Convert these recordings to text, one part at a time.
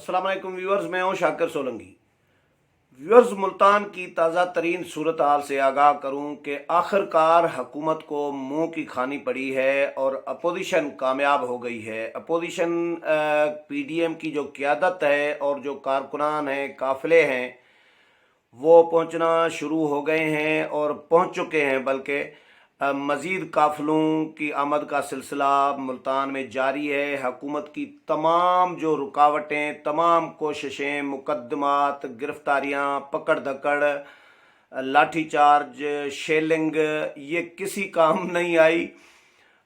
अस्सलाम वालेकुम व्यूअर्स, मैं हूं शाकिर सोलंकी। व्यूअर्स, मुल्तान की ताज़ा तरीन सूरत हाल से आगाह करूं कि आखिरकार हुकूमत को मुंह की खानी पड़ी है और अपोजिशन कामयाब हो गई है। अपोजिशन पीडीएम की जो क़यादत है और जो कारकुनान हैं, काफ़िले हैं, वो पहुंचना शुरू हो गए हैं और पहुंच चुके हैं। बल्कि मज़ीद काफ़िलों की आमद का सिलसिला मुल्तान में जारी है। हुकूमत की तमाम जो रुकावटें, तमाम कोशिशें, मुकदमात, गिरफ्तारियां, पकड़ धकड़, लाठी चार्ज, शेलिंग, ये किसी काम नहीं आई।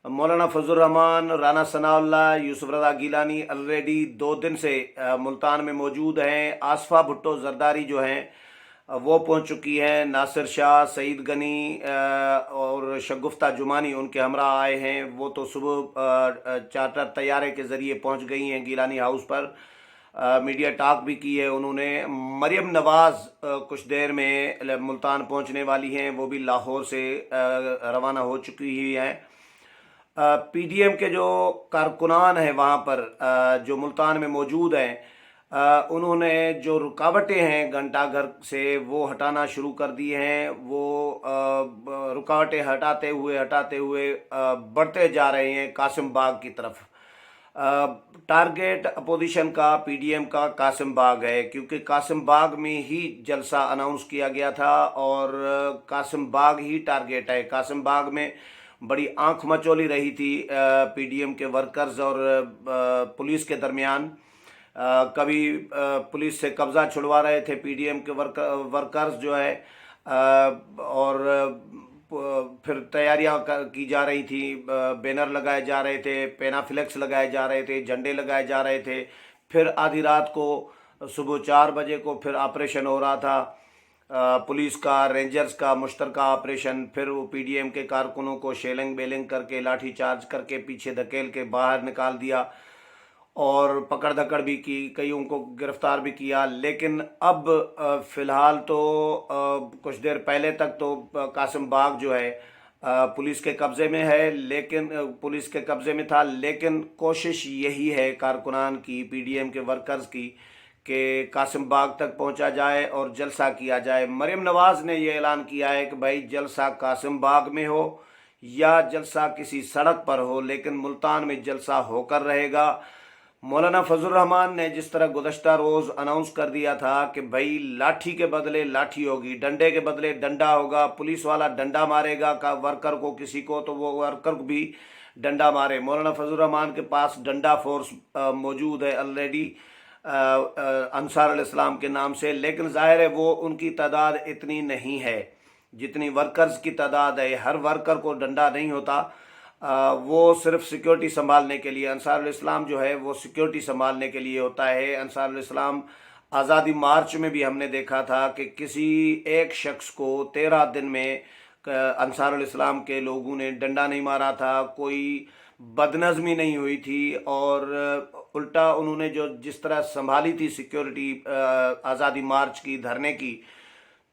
मौलाना फजल रहमान, राना सनाउल्लाह, यूसुफ रज़ा गिलानी ऑलरेडी 2 दिन से मुल्तान में मौजूद हैं। आसफा भुट्टो जरदारी जो हैं वो पहुंच चुकी हैं। नासिर शाह, सईद गनी और शगुफ्ता जुमानी उनके हमरा आए हैं। वो तो सुबह चार्टर तैयारे के ज़रिए पहुंच गई हैं गिलानी हाउस पर। मीडिया टॉक भी की है उन्होंने। मरियम नवाज़ कुछ देर में मुल्तान पहुंचने वाली हैं, वो भी लाहौर से रवाना हो चुकी ही हैं। पीडीएम के जो कारकुनान हैं वहाँ पर जो मुल्तान में मौजूद हैं, उन्होंने जो रुकावटें हैं घंटाघर से वो हटाना शुरू कर दी हैं। वो रुकावटें हटाते हुए बढ़ते जा रहे हैं कासिम बाग की तरफ। टारगेट अपोजिशन का, पीडीएम का कासिम बाग है, क्योंकि कासिम बाग में ही जलसा अनाउंस किया गया था और कासिम बाग ही टारगेट है। कासिम बाग में बड़ी आंख मचोली रही थी पीडीएम के वर्कर्स और पुलिस के दरमियान। कभी पुलिस से कब्जा छुड़वा रहे थे पीडीएम के वर्कर्स जो है, और फिर तैयारियां की जा रही थी। बैनर लगाए जा रहे थे, पेनाफ्लेक्स लगाए जा रहे थे, झंडे लगाए जा रहे थे। फिर आधी रात को सुबह 4 बजे को फिर ऑपरेशन हो रहा था, पुलिस का, रेंजर्स का मुश्तरका ऑपरेशन। फिर वो पीडीएम के कारकुनों को शेलिंग बेलिंग करके, लाठी चार्ज करके, पीछे धकेल के बाहर निकाल दिया और पकड़ धकड़ भी की, कईयों को गिरफ्तार भी किया। लेकिन अब फ़िलहाल तो कुछ देर पहले तक तो कासिम बाग जो है पुलिस के कब्ज़े में है, लेकिन पुलिस के कब्ज़े में था। लेकिन कोशिश यही है कारकुनान की, पीडीएम के वर्कर्स की, कि कासिम बाग तक पहुंचा जाए और जलसा किया जाए। मरियम नवाज़ ने यह ऐलान किया है कि भाई जलसा कासिम बाग में हो या जलसा किसी सड़क पर हो, लेकिन मुल्तान में जलसा होकर रहेगा। मौलाना फजल रहमान ने जिस तरह गुज़श्ता रोज़ अनाउंस कर दिया था कि भाई लाठी के बदले लाठी होगी, डंडे के बदले डंडा होगा, पुलिस वाला डंडा मारेगा का वर्कर को किसी को, तो वो वर्कर भी डंडा मारे। मौलाना फजल रहमान के पास डंडा फोर्स मौजूद है ऑलरेडी अंसार अल इस्लाम के नाम से। लेकिन ज़ाहिर है वो उनकी तादाद इतनी नहीं है जितनी वर्कर्स की तादाद है। हर वर्कर को डंडा नहीं होता, वो सिर्फ सिक्योरिटी संभालने के लिए, अंसार अल इस्लाम जो है वो सिक्योरिटी संभालने के लिए होता है। अंसार अल इस्लाम आज़ादी मार्च में भी हमने देखा था कि किसी एक शख्स को 13 दिन में अंसार अल इस्लाम के लोगों ने डंडा नहीं मारा था, कोई बदनज़मी नहीं हुई थी। और उल्टा उन्होंने जो जिस तरह संभाली थी सिक्योरिटी आज़ादी मार्च की, धरने की,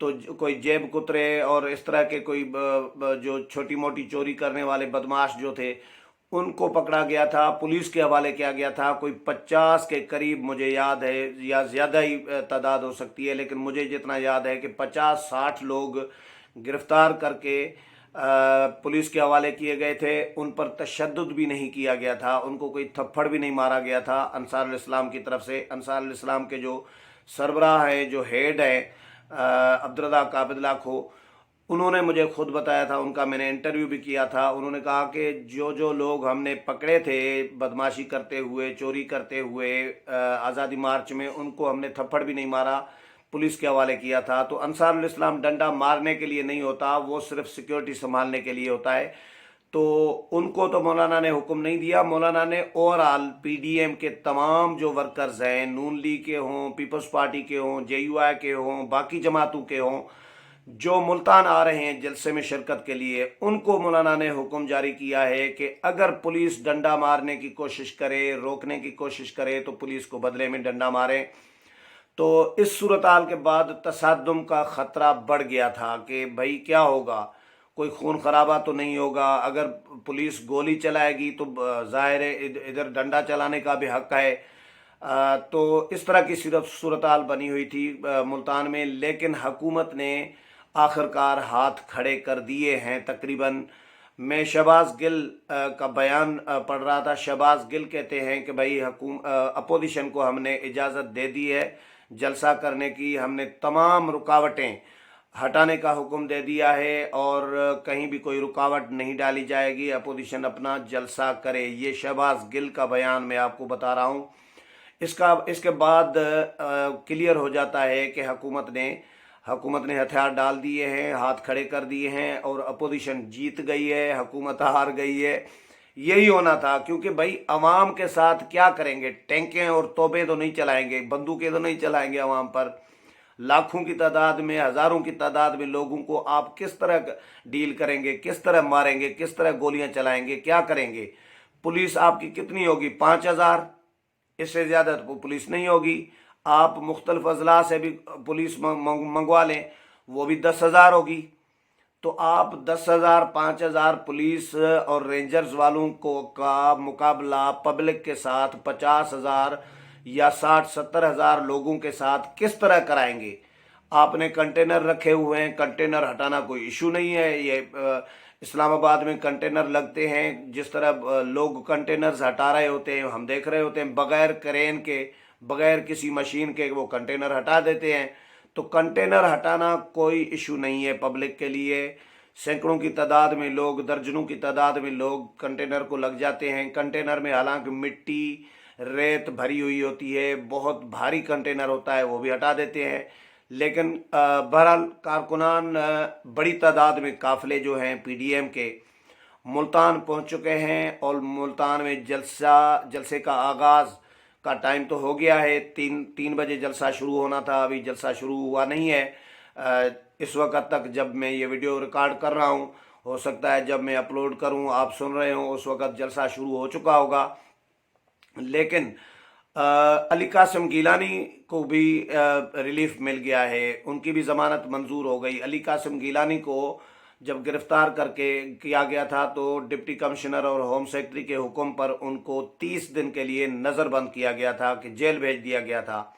तो कोई जेब कुतरे और इस तरह के कोई जो छोटी मोटी चोरी करने वाले बदमाश जो थे उनको पकड़ा गया था, पुलिस के हवाले किया गया था। कोई 50 के करीब मुझे याद है, या ज़्यादा ही तादाद हो सकती है, लेकिन मुझे जितना याद है कि 50-60 लोग गिरफ्तार करके पुलिस के हवाले किए गए थे। उन पर तशद्दुद भी नहीं किया गया था, उनको कोई थप्पड़ भी नहीं मारा गया था अंसार अल इस्लाम की तरफ से। अंसार अल इस्लाम के जो सरबराह है, जो हेड है अब्दुर्रज़्ज़ाक़ काबिदल्ला को, उन्होंने मुझे खुद बताया था, उनका मैंने इंटरव्यू भी किया था। उन्होंने कहा कि जो लोग हमने पकड़े थे बदमाशी करते हुए, चोरी करते हुए आज़ादी मार्च में, उनको हमने थप्पड़ भी नहीं मारा, पुलिस के हवाले किया था। तो अंसार अल इस्लाम डंडा मारने के लिए नहीं होता, वो सिर्फ सिक्योरिटी संभालने के लिए होता है। तो उनको तो मौलाना ने हुक्म नहीं दिया। मौलाना ने ओवरऑल पीडीएम के तमाम जो वर्कर्स हैं, नून लीग के हों, पीपल्स पार्टी के हों, जेयूआई के हों, बाकी जमातों के हों, जो मुल्तान आ रहे हैं जलसे में शिरकत के लिए, उनको मौलाना ने हुक्म जारी किया है कि अगर पुलिस डंडा मारने की कोशिश करे, रोकने की कोशिश करे, तो पुलिस को बदले में डंडा मारे। तो इस सूरत हाल के बाद तसादुम का ख़तरा बढ़ गया था कि भाई क्या होगा, कोई खून खराबा तो नहीं होगा। अगर पुलिस गोली चलाएगी तो ज़ाहिर है इधर डंडा चलाने का भी हक है। तो इस तरह की सूरत हाल बनी हुई थी मुल्तान में, लेकिन हुकूमत ने आखिरकार हाथ खड़े कर दिए हैं तकरीबन। मैं शहबाज गिल का बयान पढ़ रहा था। शहबाज गिल कहते हैं कि भाई अपोजिशन को हमने इजाज़त दे दी है जलसा करने की, हमने तमाम रुकावटें हटाने का हुक्म दे दिया है और कहीं भी कोई रुकावट नहीं डाली जाएगी, अपोजिशन अपना जलसा करे। ये शहबाज गिल का बयान मैं आपको बता रहा हूँ। इसके बाद क्लियर हो जाता है कि हुकूमत ने हथियार डाल दिए हैं, हाथ खड़े कर दिए हैं और अपोजिशन जीत गई है, हुकूमत हार गई है। यही होना था, क्योंकि भाई अवाम के साथ क्या करेंगे? टैंकें और तोपें तो नहीं चलाएंगे, बंदूकें तो नहीं चलाएंगे अवाम पर। लाखों की तादाद में, हज़ारों की तादाद में लोगों को आप किस तरह डील करेंगे, किस तरह मारेंगे, किस तरह गोलियां चलाएंगे, क्या करेंगे? पुलिस आपकी कितनी होगी? 5,000, इससे ज़्यादा तो पुलिस नहीं होगी। आप मुख्तलिफ अजला से भी पुलिस मंगवा लें, वो भी 10,000 होगी। तो आप 10,000, 5,000 पुलिस और रेंजर्स वालों को का मुकाबला पब्लिक के साथ 50,000 या 60-70 हज़ार लोगों के साथ किस तरह कराएंगे? आपने कंटेनर रखे हुए हैं, कंटेनर हटाना कोई इशू नहीं है। ये इस्लामाबाद में कंटेनर लगते हैं, जिस तरह लोग कंटेनर्स हटा रहे होते हैं हम देख रहे होते हैं, बगैर क्रेन के, बगैर किसी मशीन के वो कंटेनर हटा देते हैं। तो कंटेनर हटाना कोई इशू नहीं है पब्लिक के लिए। सैकड़ों की तादाद में लोग, दर्जनों की तादाद में लोग कंटेनर को लग जाते हैं। कंटेनर में हालांकि मिट्टी, रेत भरी हुई होती है, बहुत भारी कंटेनर होता है, वो भी हटा देते हैं। लेकिन बहरहाल कारकुनान बड़ी तादाद में काफ़िले जो हैं पीडीएम के मुल्तान पहुंच चुके हैं और मुल्तान में जलसे का आगाज़ का टाइम तो हो गया है। 3 बजे जलसा शुरू होना था, अभी जलसा शुरू हुआ नहीं है। इस वक्त तक जब मैं ये वीडियो रिकॉर्ड कर रहा हूँ, हो सकता है जब मैं अपलोड करूँ, आप सुन रहे हो, उस वक्त जलसा शुरू हो चुका होगा। लेकिन अली कासिम गिलानी को भी रिलीफ मिल गया है, उनकी भी ज़मानत मंजूर हो गई। अली कासिम गिलानी को जब गिरफ्तार करके किया गया था तो डिप्टी कमिश्नर और होम सेक्रेटरी के हुक्म पर उनको 30 दिन के लिए नज़रबंद किया गया था कि जेल भेज दिया गया था।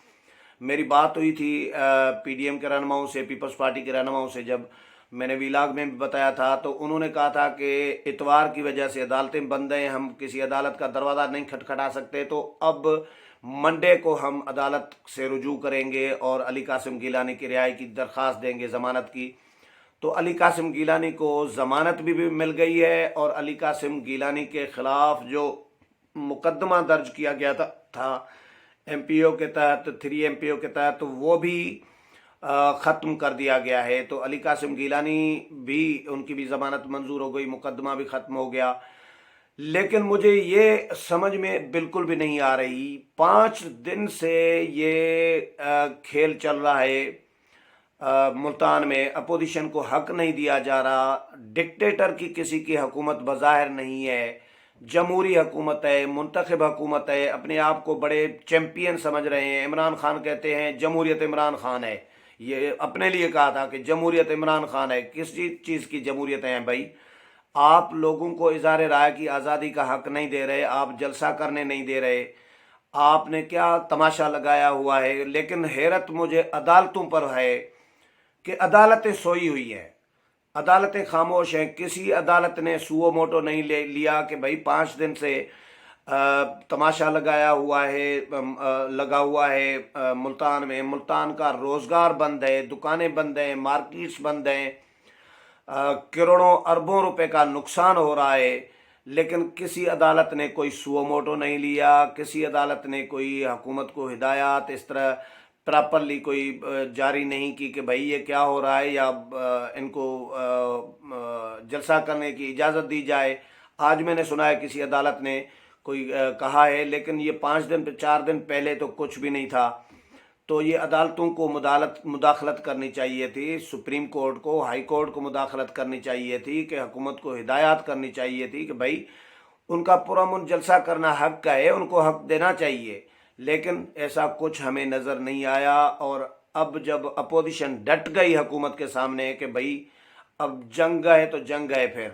मेरी बात हुई थी पीडीएम के रहनुमाओं से, पीपल्स पार्टी के रहनुमाओं से, जब मैंने व्लॉग में भी बताया था, तो उन्होंने कहा था कि इतवार की वजह से अदालतें बंद हैं, हम किसी अदालत का दरवाज़ा नहीं खटखटा सकते, तो अब मंडे को हम अदालत से रुजू करेंगे और अली कासिम गिलानी की रिहाई की दरख्वास्त देंगे, ज़मानत की। तो अली कासिम गिलानी को ज़मानत भी मिल गई है और अली कासिम गिलानी के ख़िलाफ़ जो मुकदमा दर्ज किया गया था एमपीओ के तहत, 3 एमपीओ के तहत, तो वो भी ख़त्म कर दिया गया है। तो अली कासिम गिलानी भी, उनकी भी ज़मानत मंजूर हो गई, मुकदमा भी ख़त्म हो गया। लेकिन मुझे ये समझ में बिल्कुल भी नहीं आ रही, 5 दिन से ये खेल चल रहा है मुल्तान में, अपोजिशन को हक नहीं दिया जा रहा। डिक्टेटर की किसी की हुकूमत बज़ाहिर नहीं है, जमहूरी हुकूमत है, मुंतखब हुकूमत है, अपने आप को बड़े चैम्पियन समझ रहे हैं। इमरान खान कहते हैं जमहूरियत इमरान खान है, ये अपने लिए कहा था कि जमहूरियत इमरान खान है। किस चीज़ की जमहूरियत है भाई? आप लोगों को इज़हार राय की आज़ादी का हक नहीं दे रहे, आप जलसा करने नहीं दे रहे, आपने क्या तमाशा लगाया हुआ है। लेकिन हैरत मुझे अदालतों पर है कि अदालतें सोई हुई हैं, अदालतें खामोश हैं। किसी अदालत ने सुओ मोटो नहीं लिया कि भाई 5 दिन से तमाशा लगा हुआ है मुल्तान में। मुल्तान का रोज़गार बंद है, दुकानें बंद हैं, मार्केट्स बंद हैं, करोड़ों अरबों रुपए का नुकसान हो रहा है। लेकिन किसी अदालत ने कोई सुओ मोटो नहीं लिया, किसी अदालत ने कोई हुकूमत को हिदायत इस तरह प्रॉपरली कोई जारी नहीं की कि भाई ये क्या हो रहा है या इनको जलसा करने की इजाज़त दी जाए। आज मैंने सुना है किसी अदालत ने कोई कहा है, लेकिन ये 5 दिन 4 दिन पहले तो कुछ भी नहीं था। तो ये अदालतों को मुदाखलत करनी चाहिए थी, सुप्रीम कोर्ट को, हाई कोर्ट को मुदाखलत करनी चाहिए थी कि हुकूमत को हिदायत करनी चाहिए थी कि भाई उनका पुरअमन जलसा करना हक का है, उनको हक देना चाहिए। लेकिन ऐसा कुछ हमें नज़र नहीं आया। और अब जब अपोजिशन डट गई हुकूमत के सामने कि भाई अब जंग है तो जंग है, फिर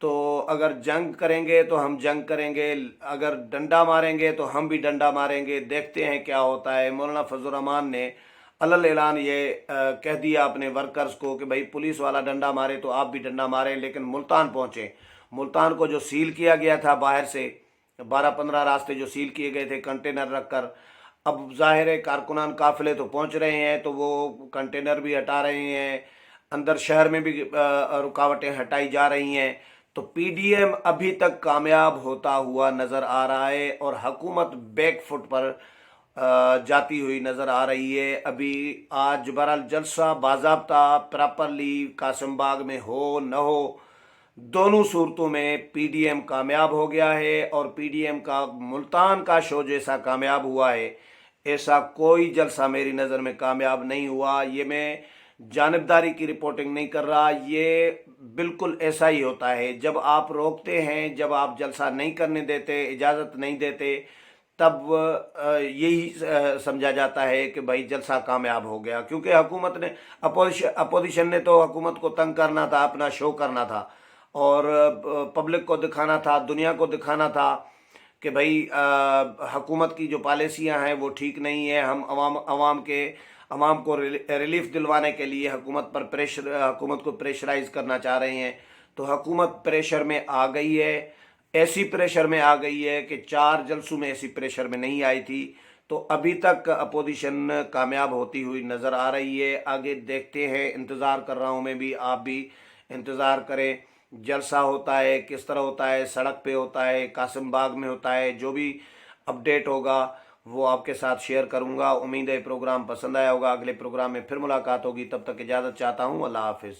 تو اگر جنگ کریں گے تو ہم جنگ کریں گے، اگر ڈنڈا ماریں گے تو ہم بھی ڈنڈا ماریں گے، دیکھتے ہیں کیا ہوتا ہے۔ مولانا فضل الرحمان نے علل اعلان یہ کہہ دیا اپنے ورکرز کو کہ بھائی پولیس والا ڈنڈا مارے تو آپ بھی ڈنڈا ماریں، لیکن ملتان پہنچے۔ ملتان کو جو سیل کیا گیا تھا باہر سے 12-15 راستے جو سیل کیے گئے تھے کنٹینر رکھ کر، اب ظاہر ہے کارکنان قافلے تو پہنچ رہے ہیں تو وہ کنٹینر بھی ہٹا رہے ہیں، اندر شہر میں بھی رکاوٹیں ہٹائی جا رہی ہیں۔ تو پی ڈی ایم ابھی تک کامیاب ہوتا ہوا نظر آ رہا ہے اور حکومت بیک فٹ پر جاتی ہوئی نظر آ رہی ہے۔ ابھی آج بہرحال جلسہ باضابطہ پراپرلی قاسم باغ میں ہو نہ ہو، دونوں صورتوں میں پی ڈی ایم کامیاب ہو گیا ہے، اور پی ڈی ایم کا ملتان کا شو جیسا کامیاب ہوا ہے ایسا کوئی جلسہ میری نظر میں کامیاب نہیں ہوا۔ یہ میں جانبداری کی رپورٹنگ نہیں کر رہا، یہ بالکل ایسا ہی ہوتا ہے۔ جب آپ روکتے ہیں، جب آپ جلسہ نہیں کرنے دیتے، اجازت نہیں دیتے، تب یہی سمجھا جاتا ہے کہ بھائی جلسہ کامیاب ہو گیا، کیونکہ حکومت نے اپوزیشن نے تو حکومت کو تنگ کرنا تھا، اپنا شو کرنا تھا اور پبلک کو دکھانا تھا، دنیا کو دکھانا تھا کہ بھائی حکومت کی جو پالیسیاں ہیں وہ ٹھیک نہیں ہیں۔ ہم عوام کو ریلیف دلوانے کے لیے حکومت کو پریشرائز کرنا چاہ رہے ہیں۔ تو حکومت پریشر میں آ گئی ہے، ایسی پریشر میں آ گئی ہے کہ 4 جلسوں میں ایسی پریشر میں نہیں آئی تھی۔ تو ابھی تک اپوزیشن کامیاب ہوتی ہوئی نظر آ رہی ہے، آگے دیکھتے ہیں، انتظار کر رہا ہوں میں بھی، آپ بھی انتظار کریں۔ جلسہ ہوتا ہے، کس طرح ہوتا ہے، سڑک پہ ہوتا ہے، قاسم باغ میں ہوتا ہے، جو بھی اپڈیٹ ہوگا وہ آپ کے ساتھ شیئر کروں گا۔ امید ہے پروگرام پسند آیا ہوگا، اگلے پروگرام میں پھر ملاقات ہوگی، تب تک اجازت چاہتا ہوں، اللہ حافظ۔